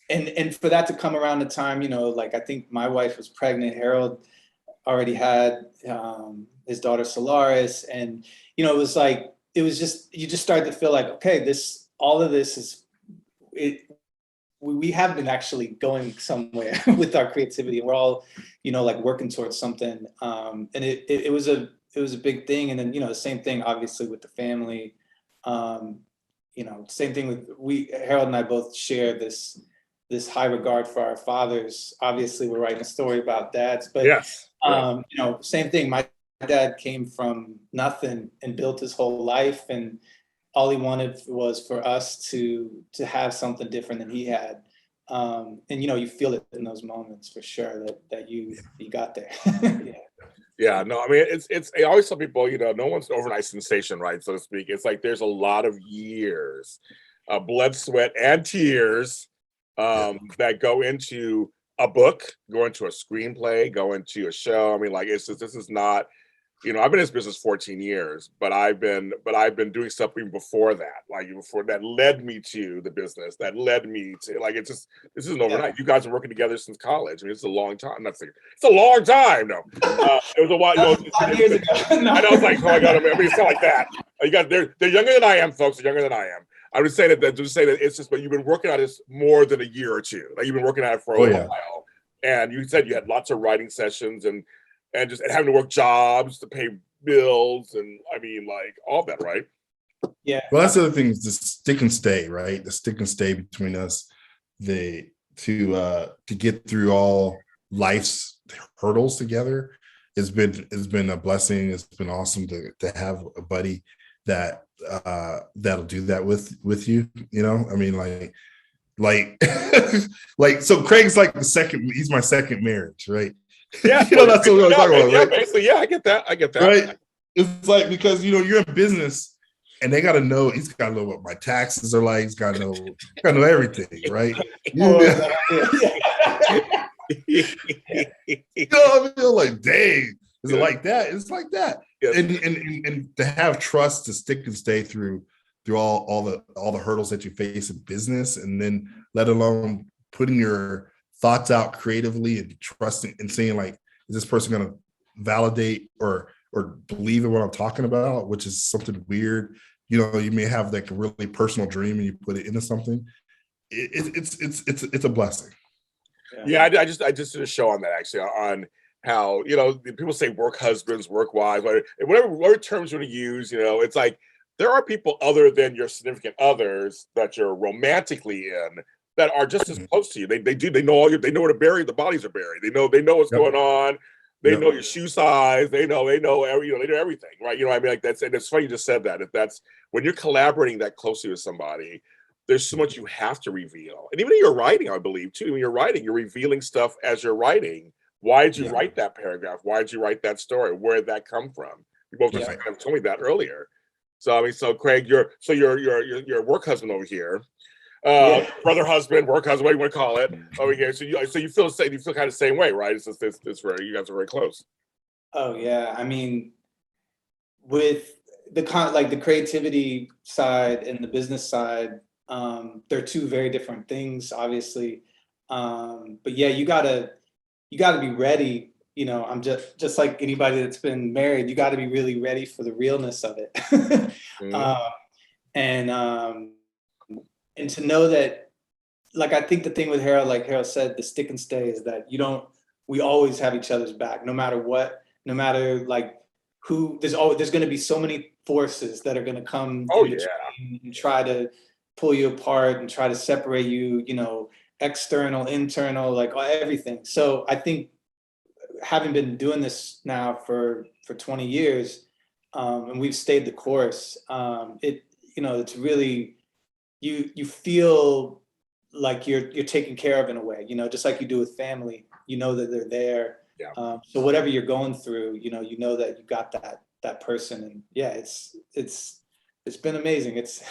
And for that to come around the time, like I think my wife was pregnant, Harold already had his daughter Solaris, and it was like, it was just, you just started to feel like, okay, all of this is it. We have been actually going somewhere with our creativity, and we're all, like working towards something. And it was a big thing. And then, the same thing, obviously, with the family. Same thing with Harold and I both share this high regard for our fathers. Obviously, we're writing a story about dads, but Yes. same thing. My dad came from nothing and built his whole life, and all he wanted was for us to have something different than he had. And you feel it in those moments for sure that you got there. Yeah. Yeah, no, I mean, I always tell people, no one's an overnight sensation, right, so to speak. It's like there's a lot of years, blood, sweat, and tears that go into a book, go into a screenplay, go into a show. I mean, like, this is not, I've been in this business 14 years, but I've been doing stuff even before that, like before that led me to the business, that led me to, like, this isn't overnight. You guys are working together since college. I mean, it's a long time. It's a long time. No, it was a while. 5 years ago. No. I know, it's like, oh my God, I mean, it's not like that. You guys, they're younger than I am, folks. They're younger than I am. I would say that it's just, but you've been working on this more than a year or two. Like, you've been working on it for a while, and you said you had lots of writing sessions and having to work jobs to pay bills, and I mean, like, all that, right? Yeah. Well, that's the other thing, is the stick and stay, right? The stick and stay between us, to get through all life's hurdles together. It's been a blessing. It's been awesome to have a buddy that'll do that with you. I mean, like so Craig's like he's my second marriage, right? Yeah, that's what we're talking about, right? Basically, yeah, I get that. Right? It's like, because you're in business, and they got to know. He's got to know what my taxes are like. He's got to know everything, right? I feel like, dang, is it like that? It's like that. Yes. And to have trust to stick and stay through all the hurdles that you face in business, and then let alone putting your thoughts out creatively and trusting and saying, like, is this person going to validate or believe in what I'm talking about, which is something weird. You may have like a really personal dream and you put it into something. It's a blessing. Yeah, I just did a show on that, actually, on how, people say work husbands, work wives, whatever terms you want to use. It's like, there are people other than your significant others that you're romantically in that are just as close to you. They know they know where to bury the bodies are buried. They know what's going on. They know your shoe size. They know they know everything, right? I mean, like, and it's funny you just said that. If that's when you're collaborating that closely with somebody, there's so much you have to reveal. And even in your writing, I believe too, when you're writing, you're revealing stuff as you're writing. Why did you write that paragraph? Why did you write that story? Where did that come from? You both just kind of told me that earlier. So I mean, so Craig, you're your work husband over here. Brother, husband, work husband, what do you want to call it over here? So you feel the same, you feel kind of the same way, right? It's just it's very, you guys are very close. Oh yeah, I mean, with the creativity side and the business side, they're two very different things, obviously. But yeah, you gotta be ready. I'm just like anybody that's been married. You got to be really ready for the realness of it. And to know that, like, I think the thing with Harold, like Harold said, the stick and stay is that we always have each other's back, no matter what, no matter like who. There's going to be so many forces that are going to come and try to pull you apart and try to separate you, external, internal, like everything. So I think, having been doing this now for 20 years, and we've stayed the course, it's really, you feel like you're taken care of in a way, just like you do with family, that they're there. Yeah. So whatever you're going through, you know that you got that person, and yeah, it's been amazing. It's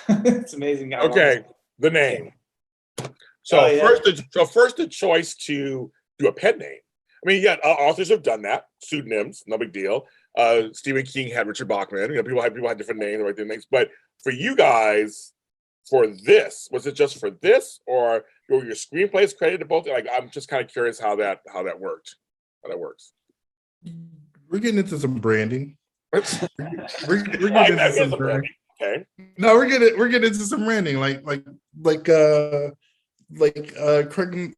amazing. Okay, the name. So yeah. first the choice to do a pen name. I mean, yeah, authors have done that, pseudonyms, no big deal. Stephen King had Richard Bachman. You know, people had different names, right? Names. But for you guys, for this, was it just for this, or were your screenplays credited to both? Like, I'm just kind of curious how that worked. How that works. We're getting into some branding. We're getting Like into some branding. Okay. No, we're getting into some branding. Craig.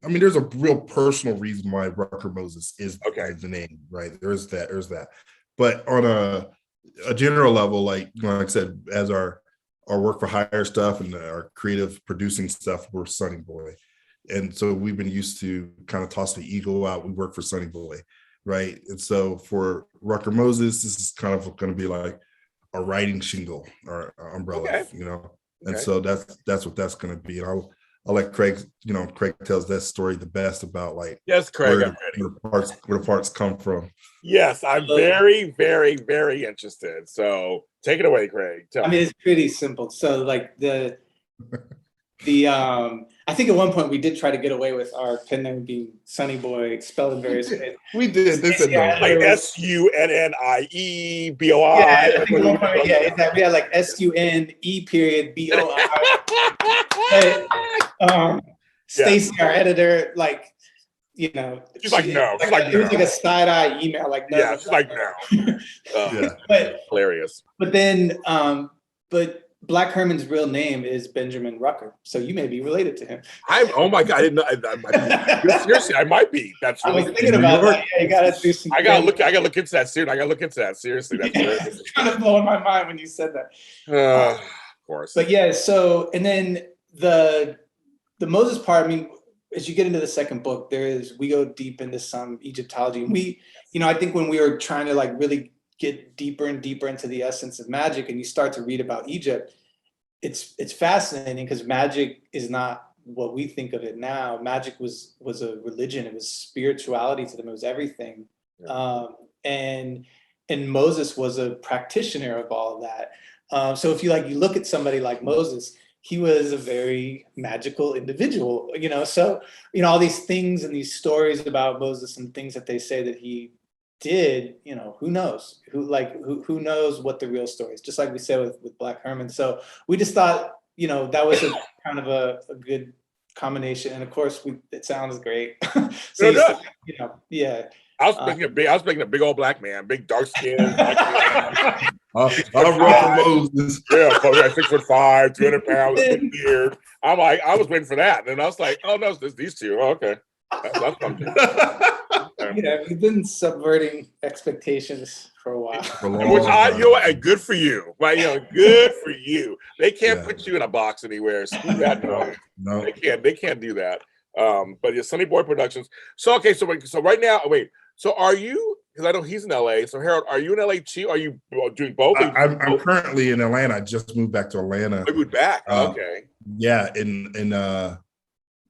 I mean, there's a real personal reason why Rucker Moses is the name, right? There's that. But on a general level, like I said, as our work for hire stuff and our creative producing stuff, we're Sonny Boy. And so we've been used to kind of toss the ego out. We work for Sonny Boy, right? And so for Rucker Moses, this is kind of going to be like a writing shingle or umbrella, you know? And so that's what that's going to be. And I'll let Craig, Craig tells that story the best about Craig, where the parts come from. Yes, I'm very, very, very interested. So take it away, Craig. It's pretty simple. So like the I think at one point we did try to get away with our pen name being Sonny Boy, spelled in various ways. We did. They said no. Like SUNNIEBOI. Yeah, I think at one point, we had like SUNE.BOI. Stacy, our editor, she's like, no. She's like, it was like a side-eye email, like, no. Yeah, she's like, no. But hilarious. But then, but Black Herman's real name is Benjamin Rucker, so you may be related to him. Oh my God, I didn't know. I might be. Seriously, I might be. That's really I was thinking about that. Yeah, you gotta do some. I gotta look into that soon. Seriously, that's it's kind of blowing my mind when you said that. Of course. But yeah, so and then the Moses part. I mean, as you get into the second book, we go deep into some Egyptology, and we, I think when we were trying to really get deeper and deeper into the essence of magic, and you start to read about Egypt, it's fascinating because magic is not what we think of it now. Magic was a religion. It was spirituality to them. It was everything. Yeah. And Moses was a practitioner of all of that. So if you look at somebody like Moses, he was a very magical individual, so, all these things and these stories about Moses and things that they say that he did, who knows who knows what the real story is, just like we said with Black Herman. So we just thought, that was a kind of a good combination. And of course it sounds great. So yeah. I was thinking a big old black man, big dark skin. Rucker Moses. Yeah, 6'5", 200 pounds, big beard. I'm like, I was waiting for that. And I was like, oh no, it's these two. Oh, okay. That's something. We've been subverting expectations for a while. And good for you. Right? Good for you. They can't put you in a box anywhere. Screw that. No. They can't do that. But yeah, Sonny Boy Productions. So okay, so right now, so are you? Because I know he's in LA. So Harold, are you in LA too? Are you doing both? I'm currently in Atlanta. I just moved back to Atlanta. I moved back. Okay. Yeah, in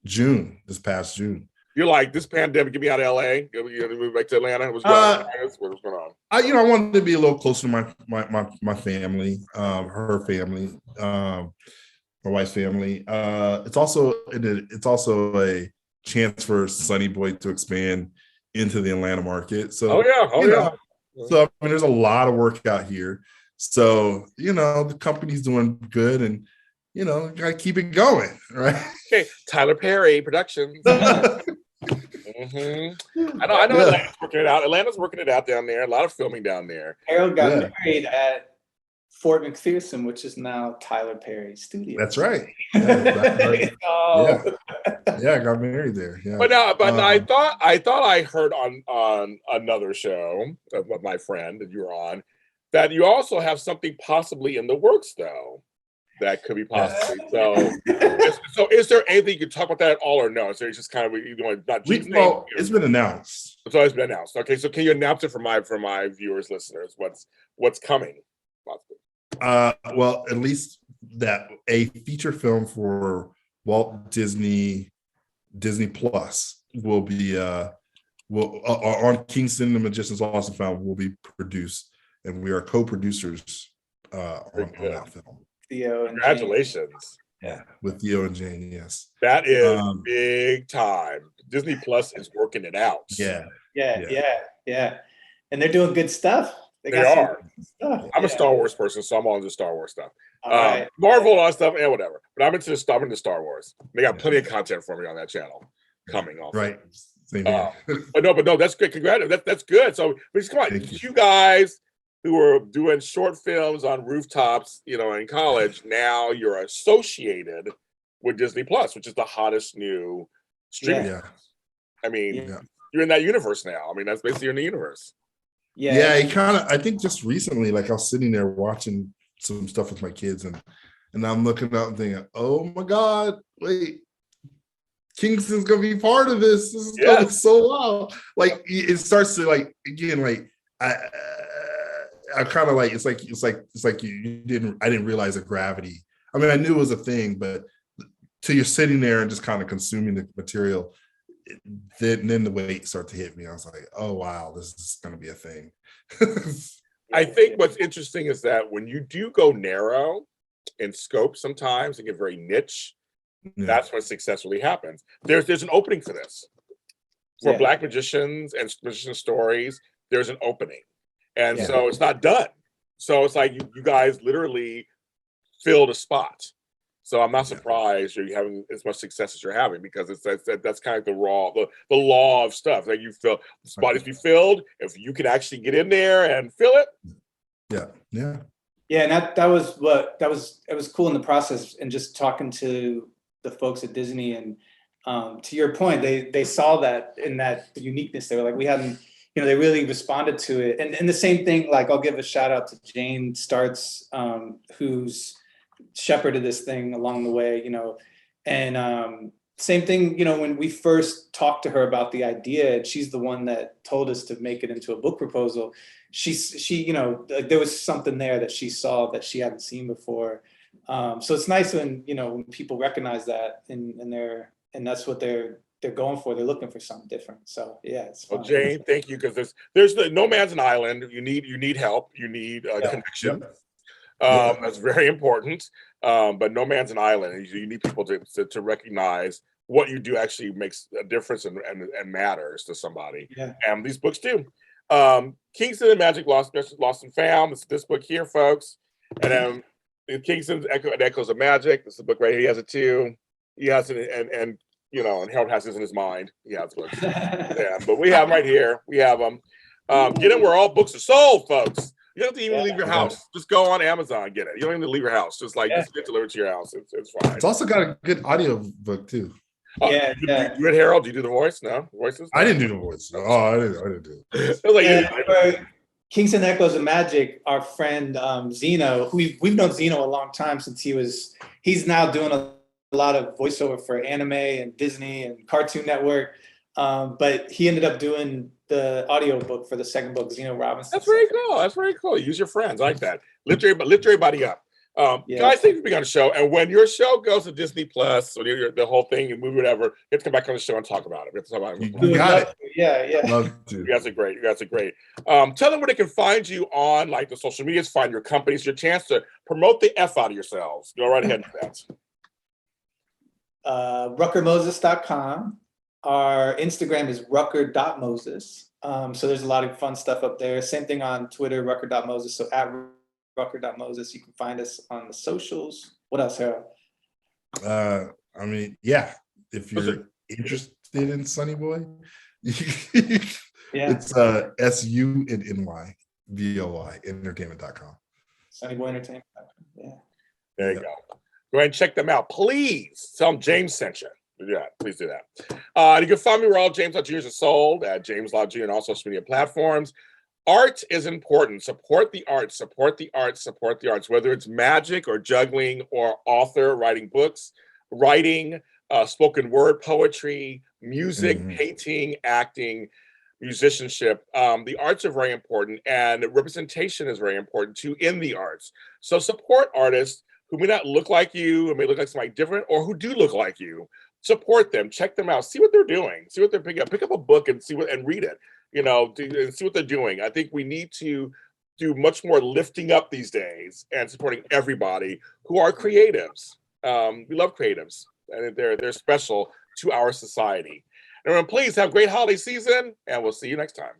June, this past June. You're like, this pandemic, get me out of LA. You move back to Atlanta. What's going on? I wanted to be a little closer to my family, her family, my wife's family. It's also a chance for Sonny Boy to expand into the Atlanta market. So So I mean, there's a lot of work out here. So the company's doing good, and gotta keep it going, right? Okay, Tyler Perry Productions. Mm-hmm. I know. Atlanta's working it out. Atlanta's working it out down there. A lot of filming down there. Harold got married at Fort McPherson, which is now Tyler Perry Studios. That's right. Yeah, I got married there. Yeah. But I thought I heard on another show of my friend that you were on that you also have something possibly in the works though. That could be possibly. So is there anything you can talk about that at all or no? So it's just kind of it's been announced. It's always been announced. Okay, so can you announce it for my viewers, listeners? What's coming? Well, at least that a feature film for Walt Disney Plus will be on Kingston, The Magician's Lost and Found will be produced, and we are co-producers on that film. Theo and congratulations. Yeah, with Theo and Jane, yes. That is big time. Disney Plus is working it out. Yeah. And they're doing good stuff. They are. Stuff. I'm a Star Wars person, so I'm all into Star Wars stuff. Right. Marvel, all that stuff, and whatever. But I'm into Star Wars. They got plenty of content for me on that channel coming off. Right. But no, that's good. Congrats. That's good. So, but come on, you guys who were doing short films on rooftops, in college, now you're associated with Disney Plus, which is the hottest new streaming. Yeah. I mean, you're in that universe now. I mean, that's basically in the universe. Yeah, it kind of. I think just recently, like I was sitting there watching some stuff with my kids, and I'm looking up and thinking, "Oh my God, wait, Kingston's gonna be part of this. This is gonna be so wild." Like it starts to like again, like I kind of like it's like you didn't. I didn't realize the gravity. I mean, I knew it was a thing, but till you're sitting there and just kind of consuming the material. Then the weight started to hit me. I was like, oh wow, this is going to be a thing. I think what's interesting is that when you do go narrow in scope sometimes and get very niche, that's when success really happens. There's an opening for this. For Black magicians and magician stories, there's an opening. And so it's not done. So it's like you guys literally filled a spot. So I'm not surprised you're having as much success as you're having, because that's kind of the law of stuff. Like you fill the spot is be filled if you can actually get in there and fill it. Yeah, and that was cool in the process, and just talking to the folks at Disney, and to your point, they saw that in that uniqueness. They were like, we hadn't, they really responded to it, and the same thing. Like I'll give a shout out to Jane Starts, who's shepherded this thing along the way, and same thing, when we first talked to her about the idea, she's the one that told us to make it into a book proposal. She like there was something there that she saw that she hadn't seen before. So it's nice when, when people recognize that and that's what they're going for. They're looking for something different. So yeah, it's fun. Well, Jane, thank you, because there's no man's an island. You need help. You need a connection. That's very important. But no man's an island. You need people to recognize what you do actually makes a difference and matters to somebody. And these books do. Kingston and Magic Lost and Found. This book here, folks. And then Kingston's Echoes of Magic. This is a book right here. He has it too. He has it, and Harold has this in his mind. He has books. But we have them right here. We have them. Get them where all books are sold, folks. You don't have to even leave your house. Just go on Amazon and get it. You don't even leave your house. Just just get delivered to your house. It's fine. It's also got a good audio book too. You and Harold, do you do the voice? No voices? I didn't do the voice. I didn't do it. Kingston Echoes of Magic, our friend Zeno, who we've known Zeno a long time since he's now doing a lot of voiceover for anime and Disney and Cartoon Network. But he ended up doing the audio book for the second book, Zeno Robinson. That's very cool. Use your friends. I like that. Lift everybody up. Guys, thanks for being on the show. And when your show goes to Disney Plus, or the whole thing, you move whatever, you have to come back on the show and talk about it. We have to talk about it. You got it. Yeah. Love to. You guys are great. Tell them where they can find you on like the social medias, find your companies, your chance to promote the F out of yourselves. Go right ahead with that. RuckerMoses.com. Our Instagram is rucker.moses. So there's a lot of fun stuff up there. Same thing on Twitter, rucker.moses. So at rucker.moses, you can find us on the socials. What else, Harold? If you're interested in Sunny Boy, it's SUNNY VOI entertainment.com. Sunny Boy Entertainment. Yeah. There you go. Go ahead and check them out. Please tell them James sent you. Yeah, please do that. You can find me where all James Lott Jr.'s are sold, at James Lott Jr. and all social media platforms. Art is important. Support the arts. Whether it's magic or juggling or author, writing books, writing, spoken word poetry, music, painting, acting, musicianship. The arts are very important, and representation is very important too in the arts. So support artists who may not look like you, who may look like somebody different, or who do look like you. Support them, check them out, see what they're doing, see what they're picking up. Pick up a book and read it, and see what they're doing. I think we need to do much more lifting up these days and supporting everybody who are creatives. We love creatives, and they're special to our society. Everyone, please have a great holiday season, and we'll see you next time.